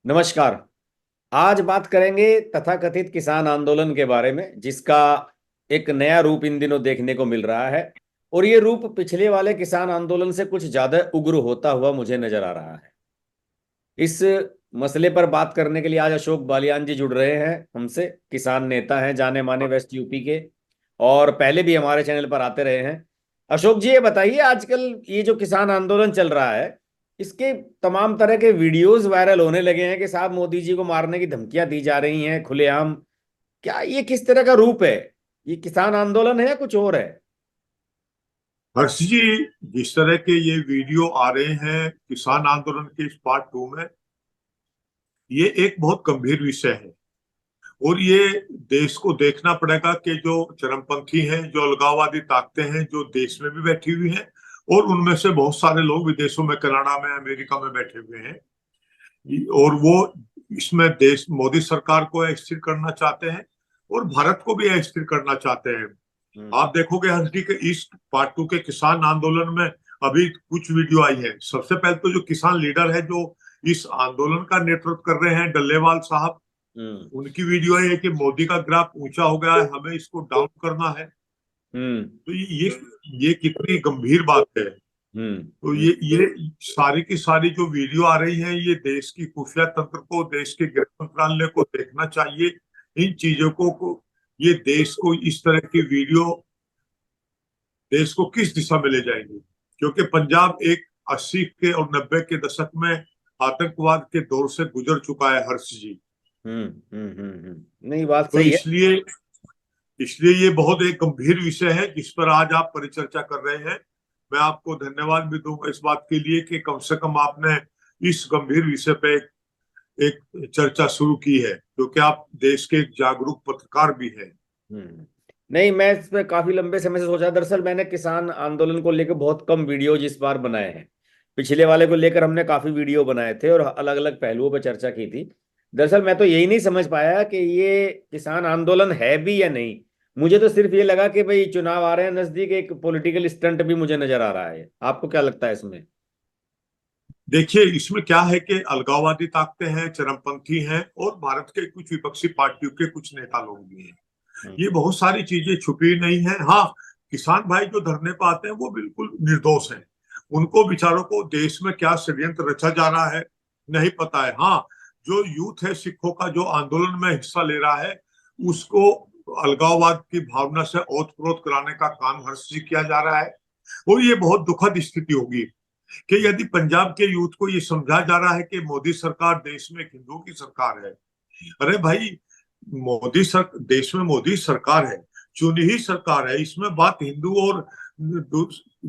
नमस्कार। आज बात करेंगे तथाकथित किसान आंदोलन के बारे में, जिसका एक नया रूप इन दिनों देखने को मिल रहा है। और ये रूप पिछले वाले किसान आंदोलन से कुछ ज्यादा उग्र होता हुआ मुझे नजर आ रहा है। इस मसले पर बात करने के लिए आज अशोक बालियान जी जुड़ रहे हैं हमसे। किसान नेता हैं, जाने माने वेस्ट यूपी के, और पहले भी हमारे चैनल पर आते रहे हैं। अशोक जी, ये बताइए, आजकल ये जो किसान आंदोलन चल रहा है, इसके तमाम तरह के वीडियोस वायरल होने लगे हैं कि साहब मोदी जी को मारने की धमकियां दी जा रही हैं खुलेआम। क्या ये किस तरह का रूप है? ये किसान आंदोलन है या कुछ और है? हर्ष जी, जिस तरह के ये वीडियो आ रहे हैं किसान आंदोलन के इस पार्ट 2 में, ये एक बहुत गंभीर विषय है। और ये देश को देखना पड़ेगा कि जो चरमपंथी हैं, जो अलगाववादी ताकतें हैं, जो देश में भी बैठी हुई हैं, और उनमें से बहुत सारे लोग विदेशों में, कनाडा में, अमेरिका में बैठे हुए हैं, और वो इसमें देश मोदी सरकार को अस्थिर करना चाहते हैं और भारत को भी अस्थिर करना चाहते हैं। हम्म। आप देखोगे हर्ष जी के इस पार्ट 2 के किसान आंदोलन में अभी कुछ वीडियो आई है। सबसे पहले तो जो किसान लीडर है, जो इस आंदोलन का नेतृत्व कर रहे हैं, डल्लेवाल साहब, हम्म। उनकी वीडियो है कि मोदी का ग्राफ ऊंचा हो गया है, हमें इसको डाउन करना है। हम्म। तो ये कितनी गंभीर बात है। हम्म। तो हम्म। ये सारी की सारी जो वीडियो आ रही है, ये देश की खुफिया तंत्र को, देश के गृह मंत्रालय को देखना चाहिए इन चीजों को। ये देश को इस तरह की वीडियो देश को किस दिशा में ले जाएंगे, क्योंकि पंजाब एक 80 के और 90 के दशक में आतंकवाद के दौर से गुजर चुका है हर्ष जी। हम्म। नहीं, बात तो सही है। इसलिए इसलिए ये बहुत एक गंभीर विषय है जिस पर आज आप परिचर्चा कर रहे हैं। मैं आपको धन्यवाद भी दूंगा इस बात के लिए कि कम से कम आपने इस गंभीर विषय पे एक चर्चा शुरू की है, क्योंकि आप देश के एक जागरूक पत्रकार भी हैं। नहीं, मैं इस पे काफी लंबे समय से सोचा। दरअसल मैंने किसान आंदोलन को लेकर बहुत कम वीडियोज इस बार बनाए हैं। पिछले वाले को लेकर हमने काफी वीडियो बनाए थे और अलग अलग पहलुओं पर चर्चा की थी। दरअसल मैं तो यही नहीं समझ पाया कि ये किसान आंदोलन है भी या नहीं। मुझे तो सिर्फ ये लगा कि भाई चुनाव आ रहे हैं नजदीक, एक पॉलिटिकल स्टंट भी मुझे नजर आ रहा है। आपको क्या लगता है इसमें? देखिए, इसमें क्या है कि अलगाववादी ताकतें हैं, चरमपंथी हैं, और भारत के कुछ विपक्षी पार्टियों के कुछ नेता लोग भी हैं। हम्म। ये बहुत सारी चीजें छुपी नहीं है। हाँ, किसान भाई जो धरने पर आते हैं वो बिल्कुल निर्दोष हैं। उनको बेचारों को देश में क्या षड्यंत्र रचा जा रहा है नहीं पता है। हाँ, जो यूथ है सिखों का, जो आंदोलन में हिस्सा ले रहा है, उसको अलगाववाद की भावना से ओतप्रोत कराने का काम हर्ष जी किया जा रहा है। और ये बहुत दुखद स्थिति होगी कि यदि पंजाब के यूथ को ये समझा जा रहा है कि मोदी सरकार देश में एक हिंदुओं की सरकार है। अरे भाई, देश में मोदी सरकार है, चुनी ही सरकार है, इसमें बात हिंदू और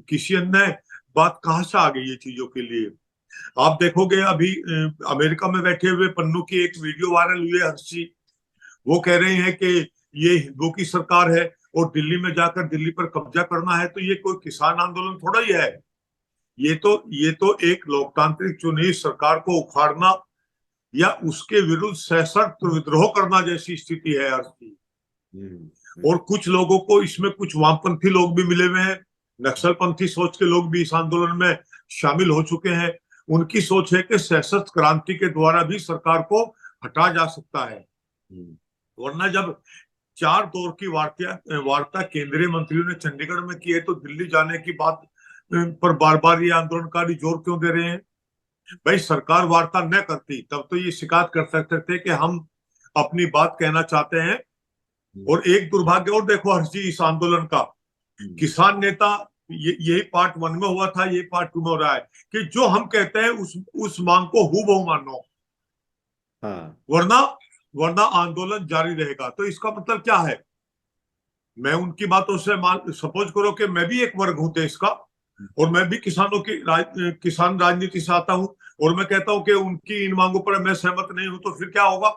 किसी अन्य बात कहां से आ गई ये चीजों के लिए। आप देखोगे अभी अमेरिका में बैठे हुए पन्नू की एक वीडियो वायरल हुई है हर्ष जी। वो कह रहे हैं कि ये हिंदुओं की सरकार है और दिल्ली में जाकर दिल्ली पर कब्जा करना है। तो ये कोई किसान आंदोलन थोड़ा ही है। ये तो एक लोकतांत्रिक चुनी सरकार को उखाड़ना या उसके विरुद्ध सशर्त विद्रोह करना जैसी स्थिति है हर्ष जी। हम्म। और कुछ लोगों को इसमें, कुछ वामपंथी लोग भी मिले हुए हैं, नक्सलपंथी सोच के लोग भी इस आंदोलन में शामिल हो चुके हैं। उनकी सोच है कि सशस्त्र क्रांति के द्वारा भी सरकार को हटा जा सकता है। हम्म। वरना जब 4 दौर की वार्ता केंद्रीय मंत्रियों ने चंडीगढ़ में की है, तो दिल्ली जाने की बात पर बार बार ये आंदोलनकारी जोर क्यों दे रहे हैं? भाई, सरकार वार्ता न करती तब तो ये शिकायत कर सकते थे कि हम अपनी बात कहना चाहते हैं। और एक दुर्भाग्य और देखो हर्ष जी इस आंदोलन का, हम्म। किसान नेता, यही पार्ट 1 में हुआ था, ये पार्ट 2 में हो रहा है कि जो हम कहते हैं उस मांग को हूबहू मानो, हाँ। वरना वरना आंदोलन जारी रहेगा। तो इसका मतलब क्या है? मैं उनकी बातों से मान सपोज करो कि मैं भी एक वर्ग हूं देश का, और मैं भी किसान राजनीति से आता हूं, और मैं कहता हूं कि उनकी इन मांगों पर मैं सहमत नहीं हूं, तो फिर क्या होगा?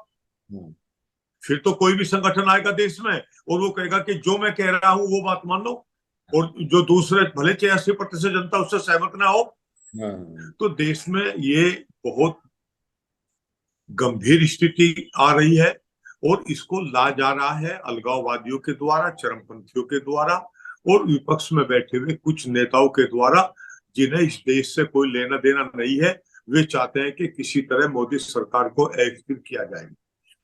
हम्म। फिर तो कोई भी संगठन आएगा देश में और वो कहेगा कि जो मैं कह रहा हूं वो बात मानो, और जो दूसरे भले 80% जनता उससे सहमत ना हो। हाँ। तो देश में ये बहुत गंभीर स्थिति आ रही है, और इसको ला जा रहा है अलगाववादियों के द्वारा, चरमपंथियों के द्वारा, और विपक्ष में बैठे हुए कुछ नेताओं के द्वारा, जिन्हें इस देश से कोई लेना देना नहीं है। वे चाहते हैं कि किसी तरह मोदी सरकार को अस्थिर किया जाए, नहीं,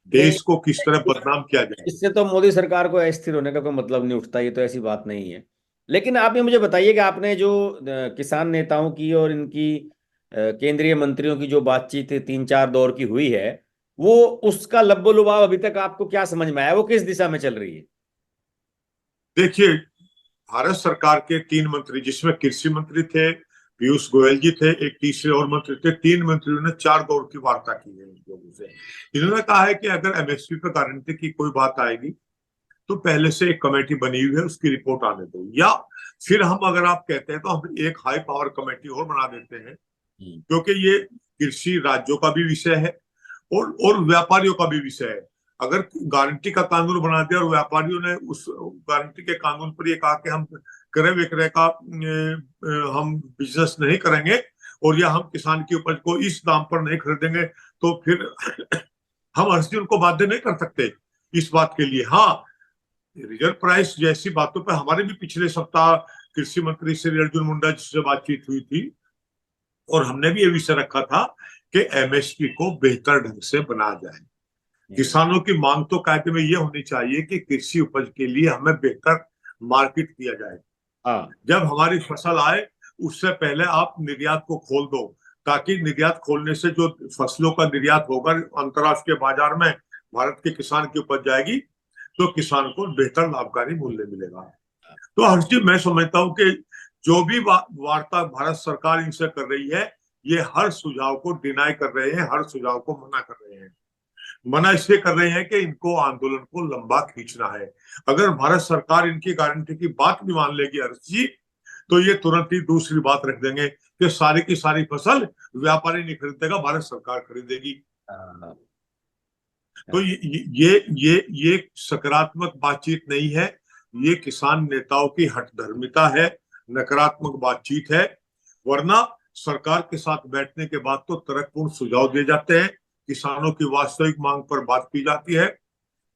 देश को किस तरह बदनाम किया जाए। इससे तो मोदी सरकार को अस्थिर होने का कोई मतलब नहीं उठता, ये तो ऐसी बात नहीं है। लेकिन आप ये मुझे बताइए कि आपने जो किसान नेताओं की और इनकी केंद्रीय मंत्रियों की जो बातचीत 3-4 दौर की हुई है, वो उसका लब्बो लुभाव अभी तक आपको क्या समझ में आया, वो किस दिशा में चल रही है? देखिए, भारत सरकार के तीन मंत्री, जिसमें कृषि मंत्री थे, पीयूष गोयल जी थे, एक तीसरे और मंत्री थे, तीन मंत्रियों ने 4 दौर की वार्ता की है इन लोगों से। इन्होंने कहा है कि अगर एमएसपी पर गारंटी की कोई बात आएगी तो पहले से एक कमेटी बनी हुई है, उसकी रिपोर्ट आने दो, या फिर हम, अगर आप कहते हैं तो हम एक हाई पावर कमेटी और बना देते हैं, हम्म। क्योंकि ये कृषि राज्यों का भी विषय है और व्यापारियों का भी विषय है। अगर गारंटी का कानून बना दिया और व्यापारियों ने उस गारंटी के कानून पर ये कहा कि हम क्रय विक्रय का हम बिजनेस नहीं करेंगे, और या हम किसान की उपज को इस दाम पर नहीं खरीदेंगे, तो फिर हम अर्जी उनको बाध्य नहीं कर सकते इस बात के लिए। हाँ, रिजर्व प्राइस जैसी बातों पर हमारे भी पिछले सप्ताह कृषि मंत्री श्री अर्जुन मुंडा जी से बातचीत हुई थी, और हमने भी ये विषय रखा था कि एमएसपी को बेहतर ढंग से बनाया जाए। हम्म। किसानों की मांग तो कायदे में ये होनी चाहिए कि कृषि उपज के लिए हमें बेहतर मार्केट दिया जाए। हाँ। जब हमारी फसल आए उससे पहले आप निर्यात को खोल दो, ताकि निर्यात खोलने से जो फसलों का निर्यात होगा अंतर्राष्ट्रीय बाजार में, भारत के किसान की उपज जाएगी, तो किसान को बेहतर लाभकारी मूल्य मिलेगा। तो हर्षजी, मैं समझता हूं कि जो भी वार्ता भारत सरकार इनसे कर रही है, ये हर सुझाव को डिनाई कर रहे हैं, हर सुझाव को मना कर रहे हैं। मना इसलिए कर रहे हैं कि इनको आंदोलन को लंबा खींचना है। अगर भारत सरकार इनकी गारंटी की बात भी मान लेगी हर्षजी, तो ये तुरंत ही दूसरी बात रख देंगे कि सारी की सारी फसल व्यापारी नहीं खरीदेगा, भारत सरकार खरीदेगी। हाँ। तो हाँ। ये सकारात्मक बातचीत नहीं है, ये किसान नेताओं की हठधर्मिता है, नकारात्मक बातचीत है। वरना सरकार के साथ बैठने के बाद तो तर्कपूर्ण सुझाव दिए जाते हैं, किसानों की वास्तविक मांग पर बात की जाती है।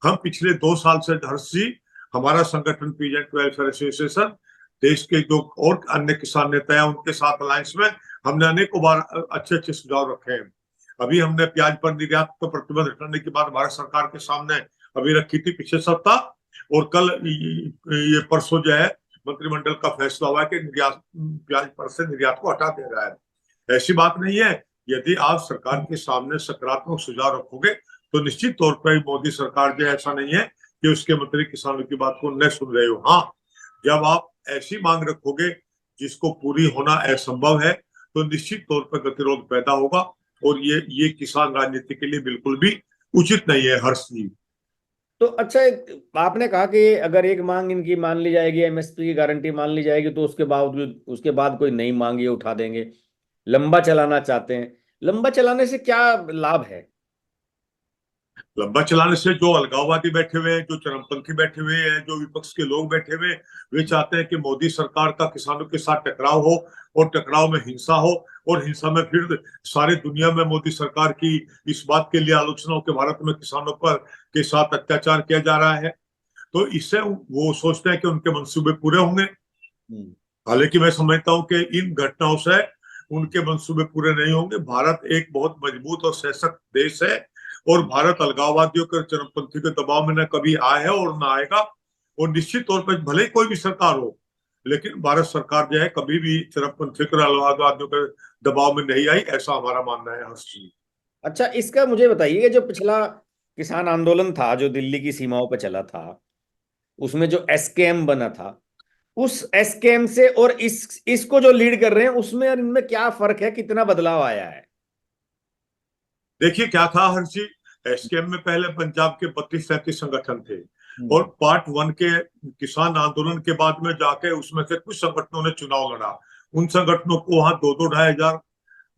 हम पिछले 2 साल से हर्ष जी, हमारा संगठन पीजेंट वेलफेयर एसोसिएशन, देश के जो और अन्य किसान नेता हैं उनके साथ अलायंस में, हमने अनेकों बार अच्छे अच्छे सुझाव रखे हैं। अभी हमने प्याज पर निर्यात पर प्रतिबंध हटाने की बात भारत सरकार के सामने अभी रखी थी पिछले सप्ताह, और कल ये परसों जो है मंत्रिमंडल का फैसला हुआ कि निर्यात, प्याज पर से निर्यात को हटा दे रहा है। ऐसी बात नहीं है। यदि आप सरकार के सामने सकारात्मक सुझाव रखोगे तो निश्चित तौर पर मोदी सरकार जो, ऐसा नहीं है कि उसके मंत्री किसानों की बात को न सुन रहे हो। हाँ, जब आप ऐसी मांग रखोगे जिसको पूरी होना असंभव है, तो निश्चित तौर पर गतिरोध पैदा होगा, और ये किसान राजनीति के लिए बिल्कुल भी उचित नहीं है हर्ष जी। तो अच्छा, आपने कहा कि अगर एक मांग इनकी मान ली जाएगी, एमएसपी की गारंटी मान ली जाएगी, तो उसके बाद कोई नई मांग ये उठा देंगे, लंबा चलाना चाहते हैं। लंबा चलाने से क्या लाभ है? लंबा चलाने से जो अलगाववादी बैठे हुए हैं, जो चरमपंथी बैठे हुए हैं, जो विपक्ष के लोग बैठे हुए हैं, वे चाहते हैं कि मोदी सरकार का किसानों के साथ टकराव हो, और टकराव में हिंसा हो, और हिंसा में फिर सारी दुनिया में मोदी सरकार की इस बात के लिए आलोचना हो कि भारत में किसानों पर के साथ अत्याचार किया जा रहा है। तो इससे वो सोचते हैं कि उनके मंसूबे पूरे होंगे। हम्म। हालांकि मैं समझता हूं कि इन घटनाओं से उनके मंसूबे पूरे नहीं होंगे। भारत एक बहुत मजबूत और सशक्त देश है, और भारत अलगाववादियों के, चरमपंथी के दबाव में न कभी आया है और न आएगा। और निश्चित तौर पर भले ही कोई भी सरकार हो, लेकिन भारत सरकार जो है कभी भी चरमपंथी और अलगाववादियों के दबाव में नहीं आई, ऐसा हमारा मानना है हर्ष जी। अच्छा, इसका मुझे बताइए कि जो पिछला किसान आंदोलन था जो दिल्ली की सीमाओं पर चला था, उसमें जो एसकेएम बना था, उस एसकेएम से और इसको जो लीड कर रहे हैं, उसमें और इनमें क्या फर्क है, कितना बदलाव आया है? देखिए क्या था हर्ष जी, एसकेएम में पहले पंजाब के 32-33 संगठन थे, और हम्म। पार्ट 1 के किसान आंदोलन के बाद में जाके उसमें से कुछ संगठनों ने चुनाव लड़ा। उन संगठनों को वहां 2-2 ढाई हजार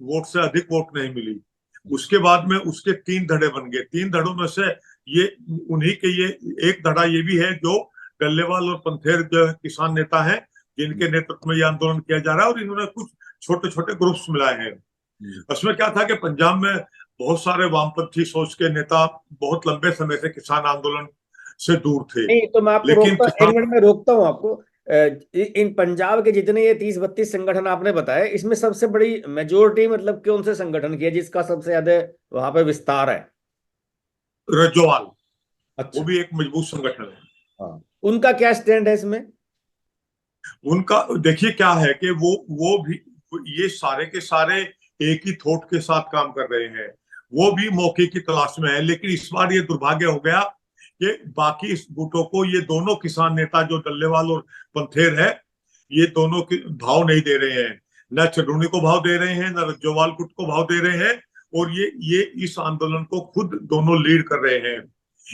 वोट से अधिक वोट नहीं मिली। उसके बाद में उसके 3 धड़े बन गए। 3 धड़ों में से ये उन्हीं के, ये एक धड़ा ये भी है जो डल्लेवाल और पंथेर जो किसान नेता हैं, जिनके नेतृत्व में ये आंदोलन किया जा रहा है, और इन्होंने कुछ छोटे छोटे ग्रुप्स मिलाए हैं। उसमें क्या था कि पंजाब में बहुत सारे वामपंथी सोच के नेता बहुत लंबे समय से किसान आंदोलन से दूर थे, नहीं, तो मैं आपको लेकिन रोकता, एक किसान, मिनट में रोकता हूँ आपको। इन पंजाब के जितने ये 30-32 संगठन आपने बताए, इसमें सबसे बड़ी मेजोरिटी मतलब कौन से संगठन की है जिसका सबसे ज्यादा वहां पे विस्तार है? रज्जोवाल, वो अच्छा। भी एक मजबूत संगठन है। हाँ, उनका क्या स्टैंड है इसमें? उनका देखिए क्या है कि वो भी, ये सारे के सारे एक ही थॉट के साथ काम कर रहे हैं। वो भी मौके की तलाश में है, लेकिन इस बार ये दुर्भाग्य हो गया कि बाकी इस गुटों को ये दोनों किसान नेता जो डल्लेवाल और पंथेर है, ये दोनों के भाव नहीं दे रहे हैं। न चढ़ूनी को भाव दे रहे हैं, न रज्जोवाल गुट को भाव दे रहे हैं। और ये इस आंदोलन को खुद दोनों लीड कर रहे हैं।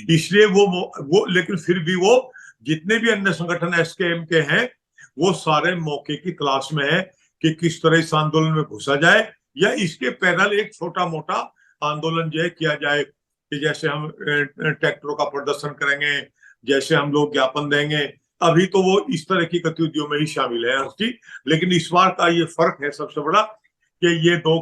इसलिए वो लेकिन फिर भी वो जितने भी अन्य संगठन एसकेएम के हैं, वो सारे मौके की तलाश में है कि किस तरह इस आंदोलन में घुसा जाए, या इसके पैदल एक छोटा मोटा आंदोलन जो है किया जाए, कि जैसे हम ट्रैक्टरों का प्रदर्शन करेंगे, जैसे हम लोग ज्ञापन देंगे। अभी तो वो इस तरह की गतिविधियों में ही शामिल है उसकी। लेकिन इस बार का ये फर्क है सबसे बड़ा, कि ये दो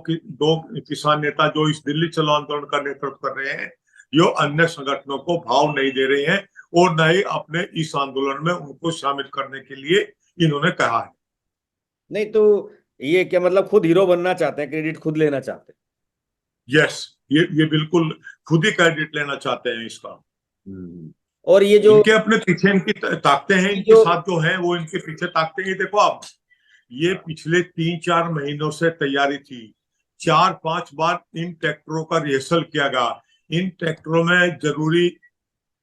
किसान नेता जो इस दिल्ली चलो आंदोलन का नेतृत्व कर रहे हैं, जो अन्य संगठनों को भाव नहीं दे रहे हैं, और न ही अपने इस आंदोलन में उनको शामिल करने के लिए इन्होंने कहा है। नहीं तो ये क्या मतलब खुद हीरो बनना चाहते हैं, क्रेडिट खुद लेना चाहते यस, ये बिल्कुल खुद ही क्रेडिट लेना चाहते हैं इसका। हैं? और ये जो इनके अपने पीछे इनकी ताकते हैं, इनके जो साथ जो है वो इनके पीछे ताकते हैं। देखो आप, ये पिछले 3-4 महीनों से तैयारी थी। 4-5 बार इन ट्रैक्टरों का रिहर्सल किया गया। इन ट्रैक्टरों में जरूरी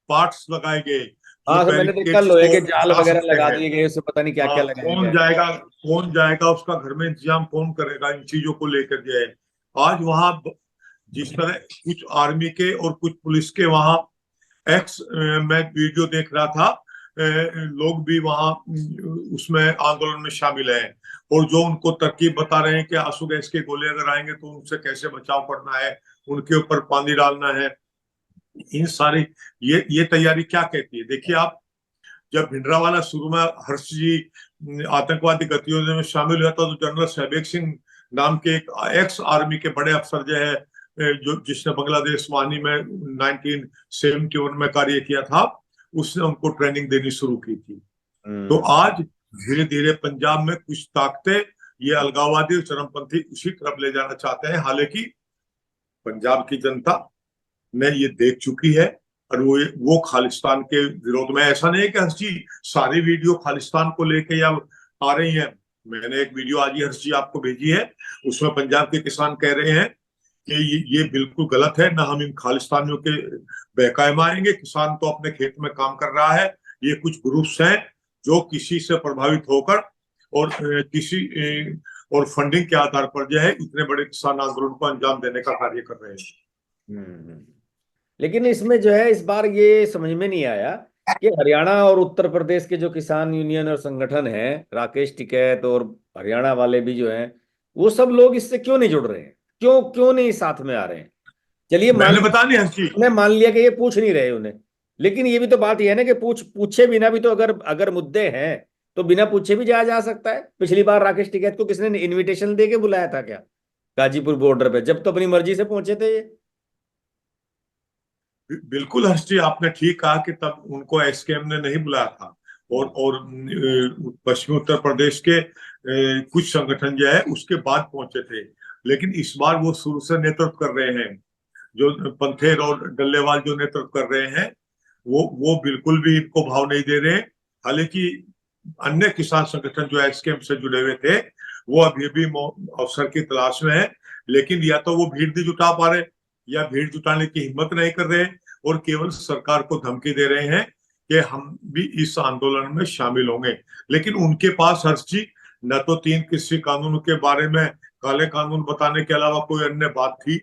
पार्ट्स लगाए गए जो हाँ, तो मैंने देखा बैरिकेड्स लोहे को के जाल हटा वगैरह सकते लगा हैं। दिए गए, उससे पता नहीं क्या क्या हाँ, लगाया गया है। कौन जाएगा उसका घर में इंतजाम कौन करेगा इन चीजों को लेकर के। आज वहां जिस तरह कुछ आर्मी के और कुछ पुलिस के वहां मैं वीडियो देख रहा था, लोग भी वहां उसमें आंदोलन में शामिल हैं, और जो उनको तरकीब बता रहे हैं कि आंसू गैस के गोले अगर आएंगे तो उनसे कैसे बचाव करना है, उनके ऊपर पानी डालना है। इन सारी ये तैयारी क्या कहती है, देखिए आप। जब भिंडरावाला शुरू में हर्ष जी आतंकवादी गतिविधियों में शामिल हुआ था, तो जनरल सहबेग सिंह नाम के एक एक्स आर्मी के बड़े अफसर जो है, जो जिसने बांग्लादेश वानी में 1971 में कार्य किया था, उसने उनको ट्रेनिंग देनी शुरू की थी। तो हम्म। आज धीरे धीरे पंजाब में कुछ ताकतें ये अलगाववादी और चरमपंथी उसी तरफ ले जाना चाहते हैं। हालांकि पंजाब की जनता ने ये देख चुकी है, और वो खालिस्तान के विरोध में। ऐसा नहीं है कि हर्ष जी सारी वीडियो खालिस्तान को लेके या आ रही है। मैंने एक वीडियो आज ही हर्ष जी आपको भेजी है, उसमें पंजाब के किसान कह रहे हैं कि ये बिल्कुल गलत है, ना हम इन खालिस्तानियों के बहकाए में आएंगे। किसान तो अपने खेत में काम कर रहा है। ये कुछ ग्रुप्स हैं जो किसी से प्रभावित होकर और किसी और फंडिंग के आधार पर जो है इतने बड़े किसान आंदोलन को अंजाम देने का कार्य कर रहे हैं। हम्म। लेकिन इसमें जो है इस बार ये समझ में नहीं आया कि हरियाणा और उत्तर प्रदेश के जो किसान यूनियन और संगठन हैं, राकेश टिकैत और हरियाणा वाले भी जो हैं, वो सब लोग इससे क्यों नहीं जुड़ रहे हैं? क्यों क्यों नहीं साथ में आ रहे हैं? चलिए मैंने बता नहीं हर चीज। उन्हें मान लिया कि ये पूछ नहीं रहे उन्हें, लेकिन ये भी तो बात ये है ना कि पूछे बिना भी तो अगर अगर मुद्दे हैं तो बिना पूछे भी जाया जा सकता है। पिछली बार राकेश टिकैत को किसने इनविटेशन दे के बुलाया था क्या गाजीपुर बॉर्डर पे, जब तो अपनी मर्जी से पहुंचे थे ये? बिल्कुल हर्ष जी, आपने ठीक कहा कि तब उनको एसकेएम ने नहीं बुलाया था। और पश्चिमी उत्तर प्रदेश के कुछ संगठन जो है उसके बाद पहुंचे थे। लेकिन इस बार वो शुरू से नेतृत्व कर रहे हैं, जो पंथेर और डल्लेवाल जो नेतृत्व कर रहे हैं, वो बिल्कुल भी इनको भाव नहीं दे रहे। हालांकि अन्य किसान संगठन जो एसकेएम से जुड़े हुए थे, वो अभी भी अवसर की तलाश में है। लेकिन या तो वो भीड़ नहीं जुटा पा रहे, या भीड़ जुटाने की हिम्मत नहीं कर रहे, और केवल सरकार को धमकी दे रहे हैं कि हम भी इस आंदोलन में शामिल होंगे। लेकिन उनके पास हर्ष जी न तो 3 कृषि कानून के बारे में काले कानून बताने के अलावा कोई अन्य बात थी,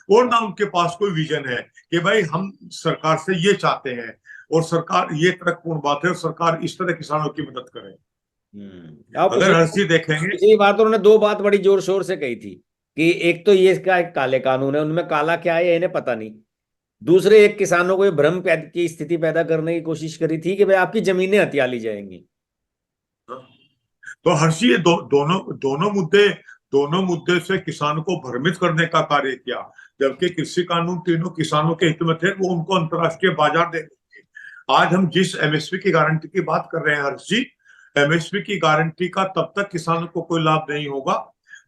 और ना उनके पास कोई विजन है कि भाई हम सरकार से ये चाहते हैं, और सरकार ये तर्कपूर्ण बात है, और सरकार इस तरह किसानों की मदद करे। आप अगर हर्ष जी देखेंगे, पिछली बार तो उन्होंने दो बात बड़ी जोर शोर से कही थी कि एक तो ये इसका एक काले कानून है, उनमें काला क्या है इन्हें पता नहीं। दूसरे, एक किसानों को ये भ्रम की स्थिति पैदा करने की कोशिश करी थी कि भाई आपकी जमीनें हथिया ली जाएंगी। तो हर्ष जी ये दोनों मुद्दे से किसान को भ्रमित करने का कार्य किया। जबकि कृषि कानून तीनों किसानों के हित में थे, वो उनको अंतर्राष्ट्रीय बाजार देंगे। आज हम जिस एमएसपी की गारंटी की बात कर रहे हैं हर्ष जी, एमएसपी की गारंटी का तब तक किसानों को कोई लाभ नहीं होगा,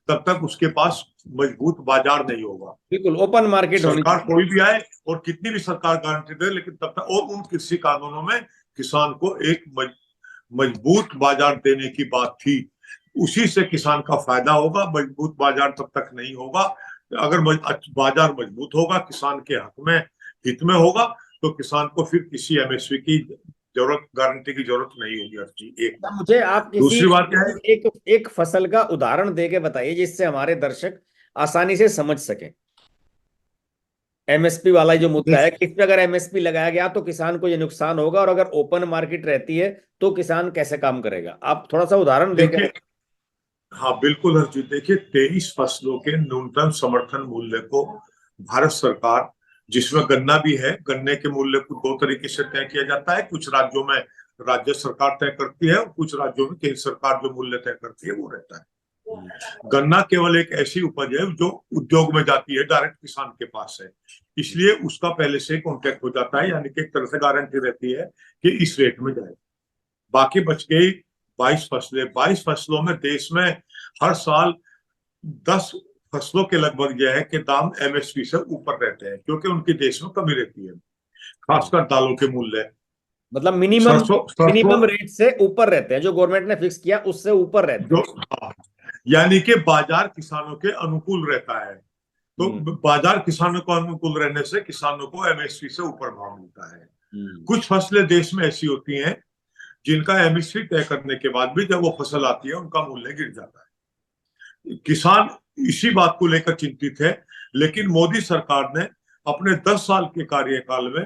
तब तक उसके पास मजबूत बाजार नहीं होगा। बिल्कुल ओपन मार्केट होनी सरकार चाहिए। कोई भी आए और कितनी भी सरकार गारंटी दे, लेकिन तब तक, और उन कृषि कानूनों में किसान को एक मजबूत बाजार देने की बात थी। उसी से किसान का फायदा होगा। मजबूत बाजार तब तक नहीं होगा। अगर बाजार मजबूत होगा, किसान के हक में, हित में होगा, तो किसान को फिर किसी एमएसपी की जरूरत, गारंटी की जरूरत नहीं होगी। हर चीज एक तो बात। मुझे आप किसी दूसरी बात क्या है? एक एक फसल का उदाहरण दे के बताइए जिससे हमारे दर्शक आसानी से समझ सकें। एमएसपी वाला जो मुद्दा है, किस पे अगर एमएसपी लगाया गया तो किसान को ये नुकसान होगा, और अगर ओपन मार्केट रहती है तो किसान कैसे काम करेगा, आप थोड़ा सा उदाहरण देकर। देखिए, हाँ बिल्कुल हर्षित, देखिए 23 फसलों के न्यूनतम समर्थन मूल्य को भारत सरकार, जिसमें गन्ना भी है, गन्ने के मूल्य को दो तरीके से तय किया जाता है। कुछ राज्यों में राज्य सरकार तय करती है और कुछ राज्यों में केंद्र सरकार जो मूल्य तय करती है वो रहता है। गन्ना केवल एक ऐसी उपज है जो उद्योग में जाती है, डायरेक्ट किसान के पास है, इसलिए उसका पहले से कॉन्ट्रैक्ट हो जाता है, यानी कि एक तरह से गारंटी रहती है कि इस रेट में जाए। बाकी बच गई 22 फसलें। 22 फसलों में देश में हर साल 10 फसलों के लगभग यह है कि दाम एमएसपी से ऊपर रहते हैं, क्योंकि उनकी देश में कमी रहती है, खासकर दालों के मूल्य। मतलब मिनिमम सरसों सरसों मिनिमम रेट से ऊपर रहते हैं, जो गवर्नमेंट ने फिक्स किया उससे ऊपर रहते जो, हैं। हाँ, यानी कि बाजार किसानों के अनुकूल रहता है। तो हम्म। बाजार किसानों को अनुकूल रहने से किसानों को एमएसपी से ऊपर भाव मिलता है। हम्म। कुछ फसलें देश में ऐसी होती हैं जिनका एमएसपी तय करने के बाद भी जब वो फसल आती है उनका मूल्य गिर जाता है। किसान इसी बात को लेकर चिंतित है, लेकिन मोदी सरकार ने अपने 10 साल के कार्यकाल में,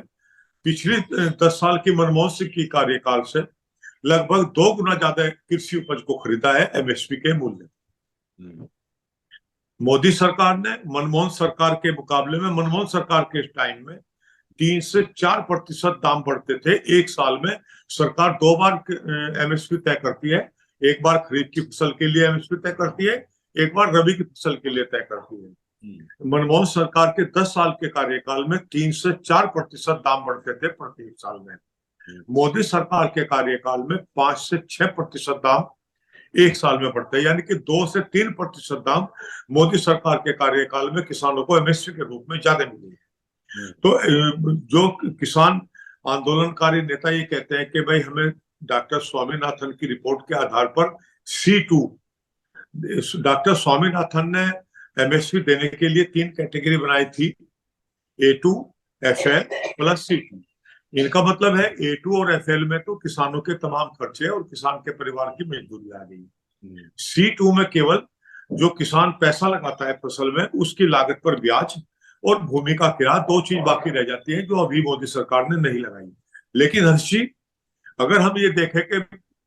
पिछले 10 साल की मनमोहन सिंह की कार्यकाल से लगभग 2 गुना ज्यादा कृषि उपज को खरीदा है एमएसपी के मूल्य। मोदी सरकार ने मनमोहन सरकार के मुकाबले में, मनमोहन सरकार के टाइम में 3 से 4% दाम बढ़ते थे एक साल में। सरकार 2 बार एमएसपी तय करती है, एक बार खरीफ की फसल के लिए एमएसपी तय करती है, एक बार रबी की फसल के लिए तय करती है। मनमोहन सरकार के 10 साल के कार्यकाल में 3 से 4% दाम बढ़ते थे प्रत्येक साल में। मोदी सरकार के कार्यकाल में 5 से 6% दाम एक साल में बढ़ते हैं, यानी कि 2 से 3% दाम मोदी सरकार के कार्यकाल में किसानों को एमएसपी के रूप में ज्यादा मिले। तो जो किसान आंदोलनकारी नेता ये कहते हैं कि भाई हमें डॉक्टर स्वामीनाथन की रिपोर्ट के आधार पर C2, डॉक्टर स्वामीनाथन ने एमएसपी देने के लिए 3 कैटेगरी बनाई थी, A2, FL प्लस C2। इनका मतलब है A2 और FL में तो किसानों के तमाम खर्चे और किसान के परिवार की मजदूरी आ गई। C2 में केवल जो किसान पैसा लगाता है फसल में उसकी लागत पर ब्याज और भूमि का किराया, 2 चीज बाकी रह जाती है जो अभी मोदी सरकार ने नहीं लगाई। लेकिन हर्षी, अगर हम ये देखें कि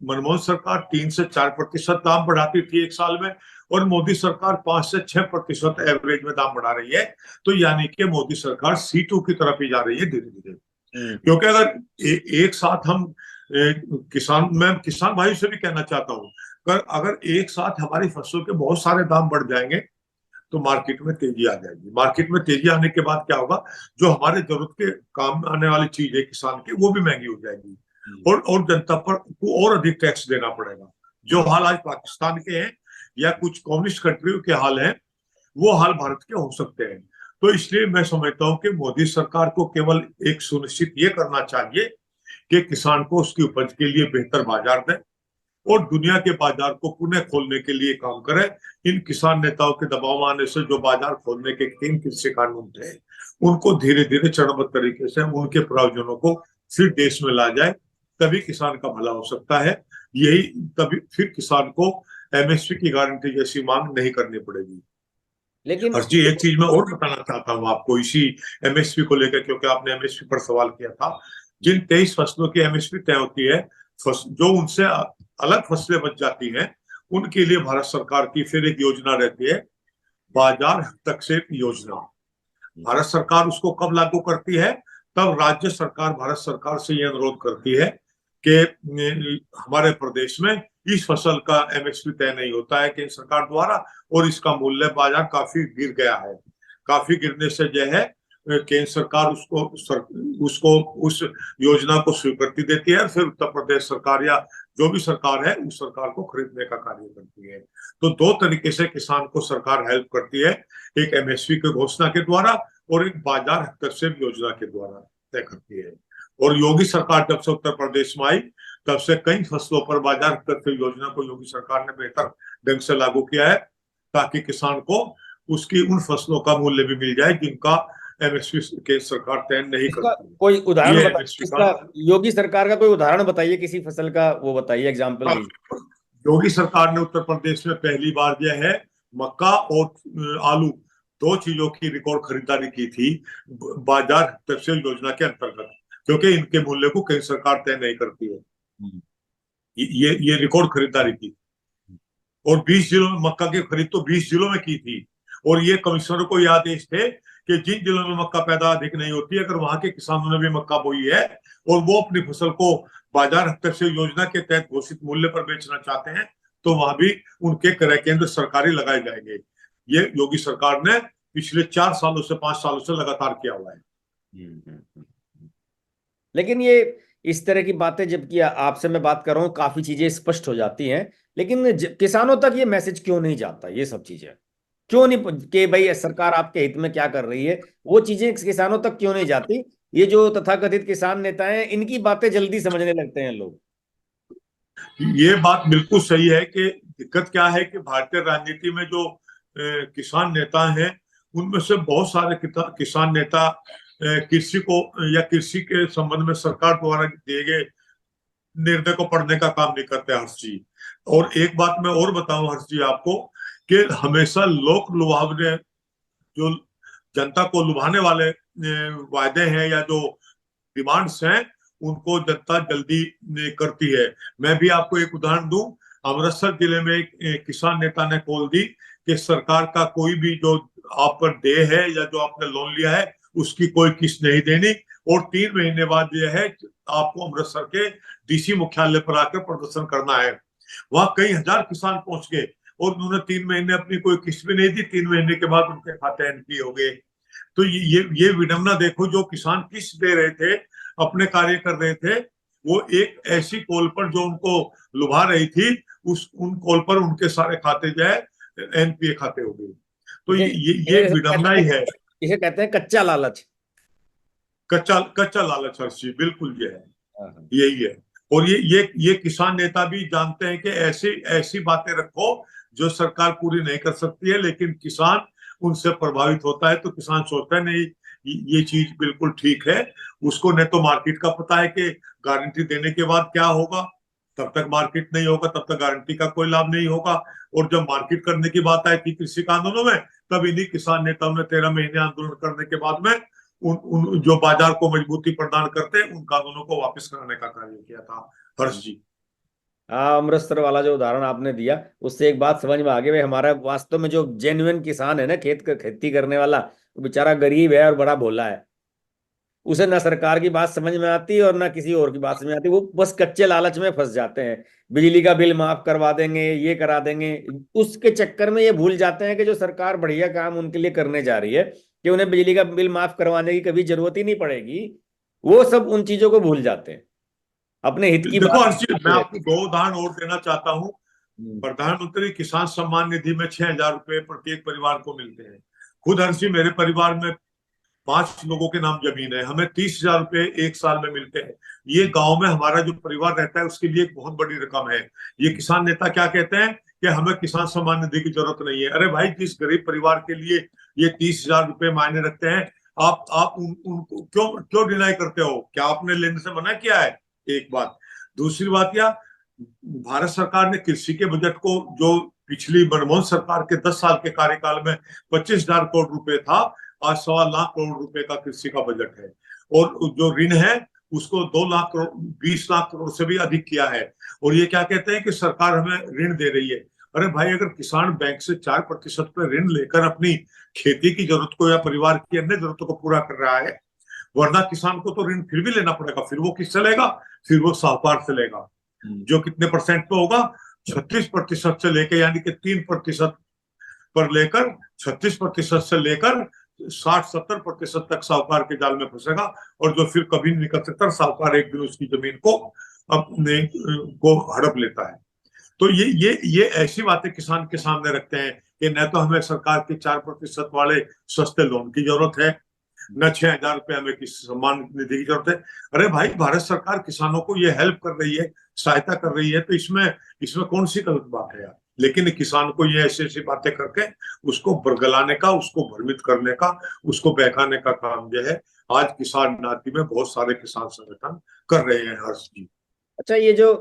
मनमोहन सरकार 3 से 4% दाम बढ़ाती थी एक साल में, और मोदी सरकार 5 से 6% एवरेज में दाम बढ़ा रही है, तो यानी कि मोदी सरकार C2 की तरफ ही जा रही है धीरे धीरे। क्योंकि अगर एक साथ हम मैं किसान भाई से भी कहना चाहता हूँ, अगर एक साथ हमारी फसलों के बहुत सारे दाम बढ़ जाएंगे तो मार्केट में तेजी आ जाएगी। मार्केट में तेजी आने के बाद क्या होगा, जो हमारे जरूरत के काम आने वाली चीज है किसान की, वो भी महंगी हो जाएगी, और जनता पर और अधिक टैक्स देना पड़ेगा। जो हाल आज पाकिस्तान के हैं या कुछ कम्युनिस्ट कंट्रियों के हाल हैं, वो हाल भारत के हो सकते हैं। तो इसलिए मैं समझता हूँ कि मोदी सरकार को केवल एक सुनिश्चित ये करना चाहिए कि किसान को उसकी उपज के लिए बेहतर बाजार दें और दुनिया के बाजार को पुनः खोलने के लिए काम करें। इन किसान नेताओं के दबाव आने से जो बाजार खोलने के 3 कृषि कानून थे, उनको धीरे धीरे चरणबद्ध तरीके से उनके प्रावधानों को फिर देश में ला जाए, तभी किसान का भला हो सकता है। यही तभी फिर किसान को एमएसपी की गारंटी जैसी मांग नहीं करनी पड़ेगी। लेकिन हर्ष जी, एक चीज मैं और बताना चाहता हूँ आपको इसी एमएसपी को लेकर, क्योंकि आपने एमएसपी पर सवाल किया था। जिन 23 फसलों की एमएसपी तय होती है, जो उनसे अलग फसलें बच जाती हैं, उनके लिए भारत सरकार की फिर एक योजना रहती है, बाजार हस्तक्षेप योजना। भारत सरकार उसको कब लागू करती है, तब राज्य सरकार भारत सरकार से ये अनुरोध करती है कि हमारे प्रदेश में इस फसल का एमएसपी तय नहीं होता है केंद्र सरकार द्वारा, और इसका मूल्य बाजार काफी गिर गया है। काफी गिरने से जो है केंद्र सरकार उसको उस योजना को स्वीकृति देती है, फिर उत्तर प्रदेश सरकार या जो भी सरकार है उस सरकार को खरीदने का कार्य करती है। तो दो तरीके से किसान को सरकार हेल्प करती है, एक एमएसपी की घोषणा के द्वारा और एक बाजार हस्तक्षेप योजना के द्वारा तय करती है। और योगी सरकार जब से उत्तर प्रदेश में आई तब से कई फसलों पर बाजार हस्तक्षेप योजना को योगी सरकार ने बेहतर ढंग से लागू किया है, ताकि किसान को उसकी उन फसलों का मूल्य भी मिल जाए जिनका एमएसपी के सरकार तय नहीं इसका करती कोई है। उदाहरण ये बताइए, एमएसपी का इसका योगी सरकार का कोई उदाहरण बताइए, किसी फसल का वो बताइए, एग्जाम्पल दीजिए। योगी सरकार ने उत्तर प्रदेश में पहली बार जो है मक्का और आलू, दो चीजों की रिकॉर्ड खरीदारी की थी बाजार तफसील योजना के अंतर्गत, क्योंकि इनके मूल्य को केंद्र सरकार तय नहीं करती है। ये रिकॉर्ड खरीदारी की, और 20 जिलों में मक्का की खरीद तो 20 जिलों में की थी। और ये कमिश्नरों को यह आदेश थे कि जिन जिलों में मक्का पैदा अधिक नहीं होती है, अगर वहां के किसानों ने भी मक्का बोई है और वो अपनी फसल को बाजार हस्तक्षेप योजना के तहत घोषित मूल्य पर बेचना चाहते हैं, तो वहां भी उनके क्रय केंद्र सरकारी लगाए जाएंगे। ये योगी सरकार ने पिछले 4 सालों से 5 सालों से लगातार किया हुआ है। लेकिन ये इस तरह की बातें, जबकि आपसे मैं बात कर रहा हूँ, काफी चीजें स्पष्ट हो जाती हैं, लेकिन किसानों तक ये मैसेज क्यों नहीं जाता, ये सब चीजें क्यों नहीं, कि भाई सरकार आपके हित में क्या कर रही है, वो चीजें किसानों तक क्यों नहीं जाती? ये जो तथाकथित किसान नेता हैं, इनकी बातें जल्दी समझने लगते हैं लोग। ये बात बिल्कुल सही है कि दिक्कत क्या है कि भारतीय राजनीति में जो किसान नेता हैं, उनमें से बहुत सारे किसान नेता कृषि को या कृषि के संबंध में सरकार द्वारा दिए गए निर्णय को पढ़ने का काम नहीं करते, हर्ष जी। और एक बात मैं और बताऊं हर्ष जी आपको, कि हमेशा लोक लुभावने, जो जनता को लुभाने वाले वायदे हैं या जो डिमांड्स हैं, उनको जनता जल्दी करती है। मैं भी आपको एक उदाहरण दूं, अमृतसर जिले में एक किसान नेता ने कॉल दी कि सरकार का कोई भी जो आप पर देय है या जो आपने लोन लिया है उसकी कोई किस्त नहीं देनी, और 3 महीने बाद यह है आपको अमृतसर के डीसी मुख्यालय पर आकर प्रदर्शन करना है। वहां कई हजार किसान पहुंच गए और उन्होंने 3 महीने अपनी कोई किस्त भी नहीं दी, 3 महीने के बाद उनके खाते एनपी हो गए। तो ये विडंबना देखो, जो किसान किस्त दे रहे थे, अपने कार्य कर रहे थे, वो एक ऐसी कॉल पर जो उनको लुभा रही थी, उस उन कॉल पर उनके सारे खाते जो है एनपीए खाते हो गए। तो ये विडंबना ही है। इसे कहते हैं कच्चा लालच। कच्चा कच्चा लालच हर्षी, बिल्कुल ये है, हाँ। यही है। और ये किसान नेता भी जानते हैं कि ऐसी ऐसी बातें रखो जो सरकार पूरी नहीं कर सकती है, लेकिन किसान उनसे प्रभावित होता है, तो किसान सोचता है नहीं ये चीज बिल्कुल ठीक है। उसको न तो मार्केट का पता है कि गारंटी देने के बाद क्या होगा, तब तक मार्केट नहीं होगा, तब तक गारंटी का कोई लाभ नहीं होगा। और जब मार्केट करने की बात आई थी कृषि कानूनों में, तब इन्हीं किसान नेताओं ने 13 महीने आंदोलन करने के बाद में उन जो बाजार को मजबूती प्रदान करते हैं उन कानूनों को वापस कराने का कार्य किया था, हर्ष जी। हाँ, अमृतसर वाला जो उदाहरण आपने दिया, उससे एक बात समझ में आ गई भाई, हमारा वास्तव में जो जेन्युइन किसान है ना, खेती करने वाला, वो बेचारा गरीब है और बड़ा भोला है। उसे ना सरकार की बात समझ में आती और ना किसी और की बात समझ में आती, वो बस कच्चे लालच में फंस जाते हैं। बिजली का बिल माफ करवा देंगे, ये करा देंगे, उसके चक्कर में ये भूल जाते हैं कि जो सरकार बढ़िया काम उनके लिए करने जा रही है, कि उन्हें बिजली का बिल माफ करवाने की कभी जरूरत ही नहीं पड़ेगी। वो सब उन चीजों को भूल जाते हैं, अपने हित की देखो बात हर्ष जी, मैं करते आपको 2 उदाहरण और देना चाहता हूँ। हैं। प्रधानमंत्री किसान सम्मान निधि में 6,000 रुपए प्रत्येक परिवार को मिलते हैं। खुद हर्ष जी, मेरे परिवार में 5 लोगों के नाम जमीन है, हमें 30,000 रुपए एक साल में मिलते हैं। ये गांव में हमारा जो परिवार रहता है उसके लिए एक बहुत बड़ी रकम है। ये किसान नेता क्या कहते हैं कि हमें किसान सम्मान निधि की जरूरत नहीं है। अरे भाई, जिस गरीब परिवार के लिए ये 30,000 रुपए मायने रखते हैं, आप उनको क्यों क्यों डिनाई करते हो? क्या आपने लेने से मना किया है? एक बात। दूसरी बात, या भारत सरकार ने कृषि के बजट को, जो पिछली मनमोहन सरकार के 10 साल के कार्यकाल में 25,000 करोड़ रुपए था, आज 1.25 लाख करोड़ रुपए का कृषि का बजट है। और जो ऋण है उसको 2 लाख करोड़, 20 लाख करोड़ से भी अधिक किया है। और ये क्या कहते हैं कि सरकार हमें ऋण दे रही है। अरे भाई, अगर किसान बैंक से 4% पे ऋण लेकर अपनी खेती की जरूरत को या परिवार की अन्य जरूरतों को पूरा कर रहा है, वरना किसान को तो ऋण फिर भी लेना पड़ेगा। फिर वो किससे लेगा? फिर वो साहूकार से लेगा, जो कितने परसेंट पे होगा? 36% से लेकर, यानी कि 3% पर लेकर, 36% से लेकर 60-70% तक साहूकार के जाल में फंसेगा। और जो फिर कभी नहीं निकल सकता, साहूकार एक दिन उसकी जमीन को अपने को हड़प लेता है। तो ये ऐसी बातें किसान के सामने रखते हैं कि न तो हमें सरकार के 4% वाले सस्ते लोन की जरूरत है, न 6,000 रुपये हमें किसी सम्मान निधि की जरूरत है। अरे भाई, भारत सरकार किसानों को ये हेल्प कर रही है, सहायता कर रही है, तो इसमें इसमें कौन सी गलत बात है यार। लेकिन किसान को ये ऐसी ऐसी बातें करके उसको बरगलाने का, उसको भ्रमित करने का, उसको बहकाने का काम जो है आज किसान नाती में बहुत सारे किसान संगठन कर रहे हैं हर्ष जी। अच्छा, ये जो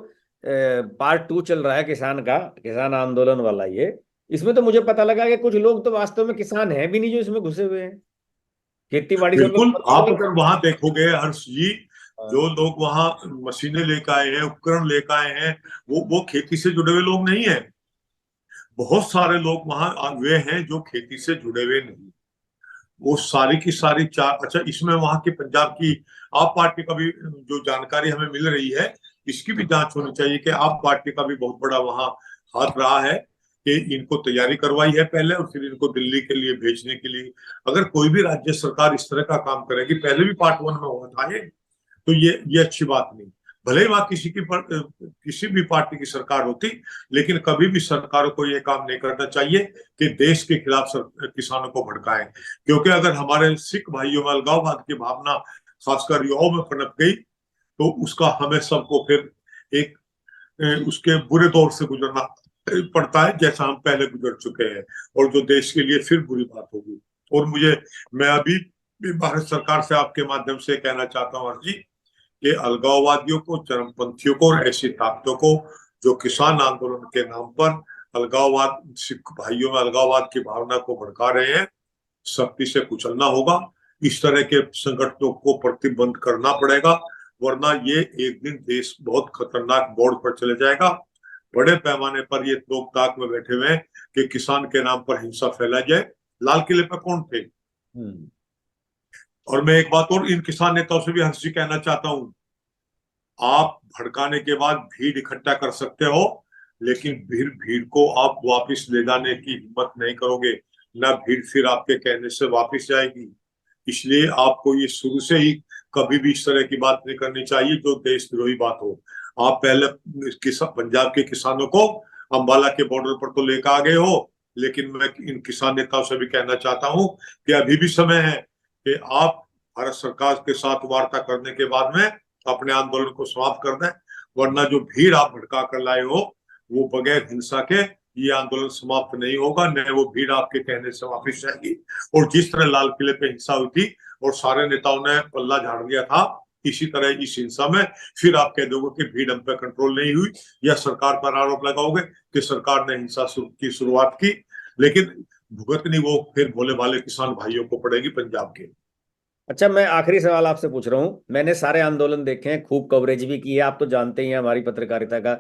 पार्ट 2 चल रहा है किसान का, किसान आंदोलन वाला, ये इसमें तो मुझे पता लगा कि कुछ लोग तो वास्तव में किसान हैं भी नहीं जो इसमें घुसे हुए हैं, खेती बाड़ी से बिल्कुल, आप मतलब। अगर वहां देखोगे हर्ष जी, हाँ। जो लोग वहां मशीनें लेकर आए हैं, उपकरण लेकर आए हैं, वो खेती से जुड़े हुए लोग नहीं है। बहुत सारे लोग वहां वे हैं जो खेती से जुड़े हुए नहीं। वो सारी की सारी चार, अच्छा, इसमें वहां की पंजाब की आप पार्टी का भी जो जानकारी हमें मिल रही है, इसकी भी जांच होनी चाहिए कि आप पार्टी का भी बहुत बड़ा वहां हाथ रहा है कि इनको तैयारी करवाई है पहले और फिर इनको दिल्ली के लिए भेजने के लिए। अगर कोई भी राज्य सरकार इस तरह का काम करेगी, पहले भी पार्ट 1 में हुआ था ये, तो ये अच्छी बात नहीं। भले ही वहां किसी भी पार्टी की सरकार होती, लेकिन कभी भी सरकारों को ये काम नहीं करना चाहिए कि देश के खिलाफ किसानों को भड़काएं। क्योंकि अगर हमारे सिख भाइयों में अलगाववाद की भावना खासकर युवाओं में पनप गई, तो उसका हमें सबको फिर एक उसके बुरे दौर से गुजरना पड़ता है, जैसा हम पहले गुजर चुके हैं, और जो देश के लिए फिर बुरी बात होगी। और मैं अभी भी भारत सरकार से आपके माध्यम से कहना चाहता हूँ हर्ष जी, कि अलगाववादियों को, चरमपंथियों को और ऐसी ताकतों को जो किसान आंदोलन के नाम पर अलगाववाद, सिख भाइयों में अलगाववाद की भावना को भड़का रहे हैं, सख्ती से कुचलना होगा। इस तरह के संगठनों को प्रतिबंध करना पड़ेगा, वरना ये एक दिन देश बहुत खतरनाक मोड़ पर चले जाएगा। बड़े पैमाने पर ये लोग ताक में बैठे हुए हैं कि किसान के नाम पर हिंसा फैला जाए। लाल किले पर कौन थे? हम्म। और मैं एक बात और इन किसान नेताओं से भी हर्ष जी कहना चाहता हूँ, आप भड़काने के बाद भीड़ इकट्ठा कर सकते हो, लेकिन भीड़ भीड़ को आप वापस ले जाने की हिम्मत नहीं करोगे, ना भीड़ फिर आपके कहने से वापस जाएगी। इसलिए आपको ये शुरू से ही कभी भी इस तरह की बात नहीं करनी चाहिए जो देशद्रोही बात हो। आप पहले पंजाब के किसानों को अंबाला के बॉर्डर पर तो लेकर आ गए हो, लेकिन मैं इन किसान नेताओं से भी कहना चाहता हूं कि अभी भी समय है कि आप भारत सरकार के साथ वार्ता करने के बाद में अपने आंदोलन को समाप्त कर दें, वरना जो भीड़ आप भड़का कर लाए हो, वो बगैर हिंसा के ये आंदोलन समाप्त नहीं होगा, न वो भीड़ आपके कहने से वापस जाएगी। और जिस तरह लाल किले पे हिंसा हुई थी और सारे नेताओं ने पल्ला झाड़ दिया था, इसी तरह इस हिंसा में फिर आप कह दोगे कि भीड़ हम पे कंट्रोल नहीं हुई, या सरकार पर आरोप लगाओगे कि सरकार ने हिंसा की शुरुआत की, लेकिन भुगतनी वो फिर भोले भाले किसान भाइयों को पड़ेगी पंजाब के। अच्छा, मैं आखिरी सवाल आपसे पूछ रहा हूँ। मैंने सारे आंदोलन देखे हैं, खूब कवरेज भी की है। आप तो जानते ही हैं हमारी पत्रकारिता का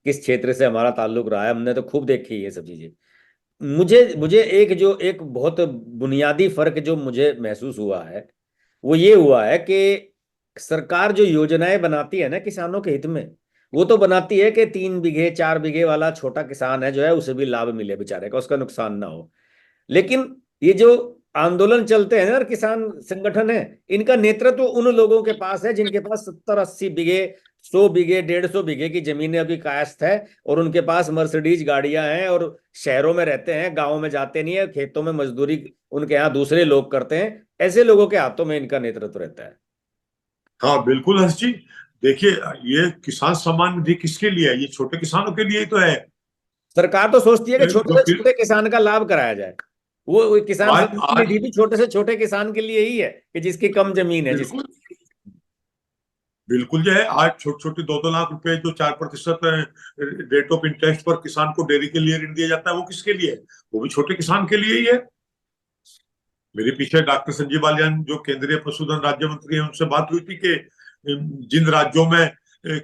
किस क्षेत्र से हमारा ताल्लुक रहा है, हमने तो खूब देखी है ये सब चीजें। मुझे मुझे एक बहुत बुनियादी फर्क जो मुझे महसूस हुआ है, वो ये हुआ है कि सरकार जो योजनाएं बनाती है ना किसानों के हित में, वो तो बनाती है कि 3 बीघे 4 बीघे वाला छोटा किसान है जो है, उसे भी लाभ मिले बेचारे का, उसका नुकसान ना हो। लेकिन ये जो आंदोलन चलते हैं ना और किसान संगठन है, इनका नेतृत्व उन लोगों के पास है जिनके पास 70-80 बीघे, 100 बीघे, 150 बीघे की जमीनें अभी कायस्थ है, और उनके पास मर्सिडीज गाड़ियां हैं, और शहरों में रहते हैं, गाँव में जाते नहीं है, खेतों में मजदूरी उनके यहाँ दूसरे लोग करते हैं। ऐसे लोगों के हाथों में इनका नेतृत्व रहता है। हाँ बिल्कुल हर्ष जी, देखिए, ये किसान सम्मान निधि किसके लिए है? ये छोटे किसानों के लिए ही तो है। सरकार तो सोचती है कि छोटे जो से छोटे किसान का लाभ कराया जाए। वो किसान आज सम्मान आज निधि भी छोटे से छोटे किसान के लिए ही है कि जिसकी कम जमीन है, जिसकी। बिल्कुल बिल्कुल जो है, आज छोटे छोटे 2-2 लाख रुपए जो 4% रेट ऑफ इंटरेस्ट पर किसान को डेयरी के लिए ऋण दिया जाता है, वो किसके लिए है? वो भी छोटे किसान के लिए ही है। मेरे पीछे डॉक्टर संजीव बालियान जो केंद्रीय पशुधन राज्य मंत्री है, उनसे बात हुई थी कि जिन राज्यों में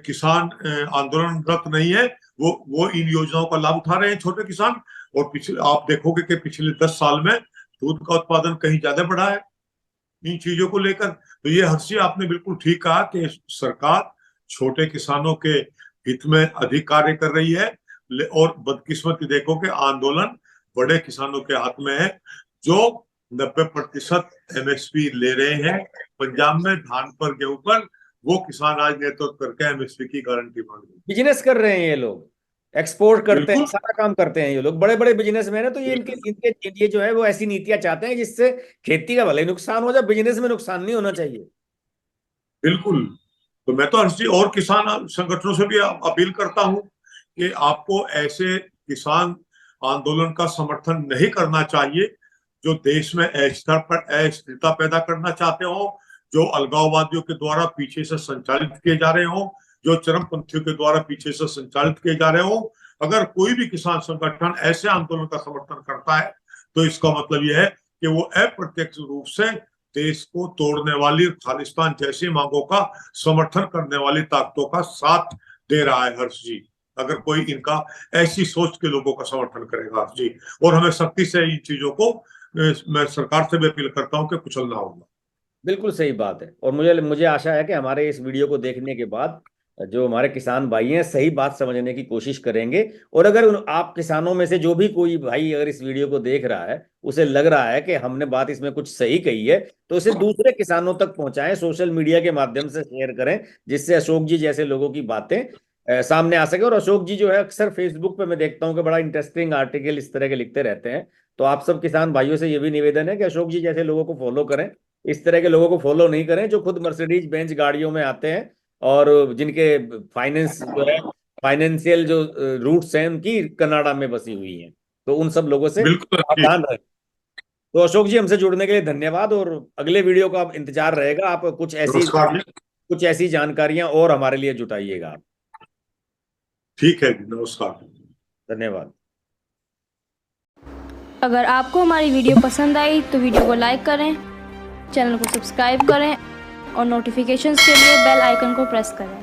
किसान आंदोलनरत नहीं है, वो इन योजनाओं का लाभ उठा रहे हैं छोटे किसान। और पिछले आप देखोगे कि पिछले 10 साल में दूध का उत्पादन कहीं ज्यादा बढ़ा है इन चीजों को लेकर। तो ये हर्षी, आपने बिल्कुल ठीक कहा कि सरकार छोटे किसानों के हित में अधिक कार्य कर रही है, और बदकिस्मती देखो कि आंदोलन बड़े किसानों के हाथ में है, जो 90% MSP ले रहे हैं पंजाब में धान पर, गेहूं पर। वो किसान आज नेतृत्व करके एमएसपी की गारंटी मांग रहे हैं। बिजनेस कर रहे हैं ये लोग, एक्सपोर्ट करते हैं, बिल्कुल सारा काम करते हैं ये लोग, बड़े बड़े बिजनेसमैन है। तो ये इनके बिल्कुल इनके ये जो है वो ऐसी नीतियां चाहते हैं जिससे खेती का भले ही नुकसान हो जाए, बिजनेस में नुकसान नहीं होना चाहिए। बिल्कुल। तो मैं तो हर चीज और किसान संगठनों से भी अपील करता हूं कि आपको ऐसे किसान आंदोलन का समर्थन नहीं करना चाहिए जो देश में अस्थिरता पर अस्थिरता पैदा करना चाहते हो, जो अलगाववादियों के द्वारा पीछे से संचालित किए जा रहे हो, जो चरमपंथियों के द्वारा पीछे से संचालित किए जा रहे हो। अगर कोई भी किसान संगठन ऐसे आंदोलन का समर्थन करता है तो इसका मतलब यह है कि वो अप्रत्यक्ष रूप से देश को तोड़ने वाली खालिस्तान जैसी मांगों का समर्थन करने वाली ताकतों का साथ दे रहा है हर्ष जी। अगर कोई इनका ऐसी सोच के लोगों का समर्थन करेगा हर्ष जी, और हमें सख्ती से इन चीजों को मैं सरकार से भी अपील करता हूं कि कुचलना होगा। बिल्कुल सही बात है। और मुझे मुझे आशा है कि हमारे इस वीडियो को देखने के बाद जो हमारे किसान भाई हैं सही बात समझने की कोशिश करेंगे। और अगर आप किसानों में से जो भी कोई भाई अगर इस वीडियो को देख रहा है, उसे लग रहा है कि हमने बात इसमें कुछ सही कही है, तो इसे दूसरे किसानों तक पहुंचाएं, सोशल मीडिया के माध्यम से शेयर करें, जिससे अशोक जी जैसे लोगों की बातें सामने आ सके। और अशोक जी जो है अक्सर फेसबुक पे मैं देखता हूँ कि बड़ा इंटरेस्टिंग आर्टिकल इस तरह के लिखते रहते हैं। तो आप सब किसान भाइयों से ये भी निवेदन है कि अशोक जी जैसे लोगों को फॉलो करें, इस तरह के लोगों को फॉलो नहीं करें जो खुद मर्सिडीज बेंज गाड़ियों में आते हैं और जिनके फाइनेंस जो है, फाइनेंशियल जो रूट्स हैं उनकी कनाडा में बसी हुई हैं। तो उन सब लोगों से बिल्कुल अच्छी। सावधान रहें। तो अशोक जी हमसे जुड़ने के लिए धन्यवाद, और अगले वीडियो का इंतजार रहेगा। आप नमस्कार जी। कुछ ऐसी जानकारियां और हमारे लिए जुटाइएगा। ठीक है जी, नमस्कार। धन्यवाद। अगर आपको हमारी वीडियो पसंद आई तो वीडियो को लाइक करें, चैनल को सब्सक्राइब करें और नोटिफिकेशंस के लिए बेल आइकन को प्रेस करें।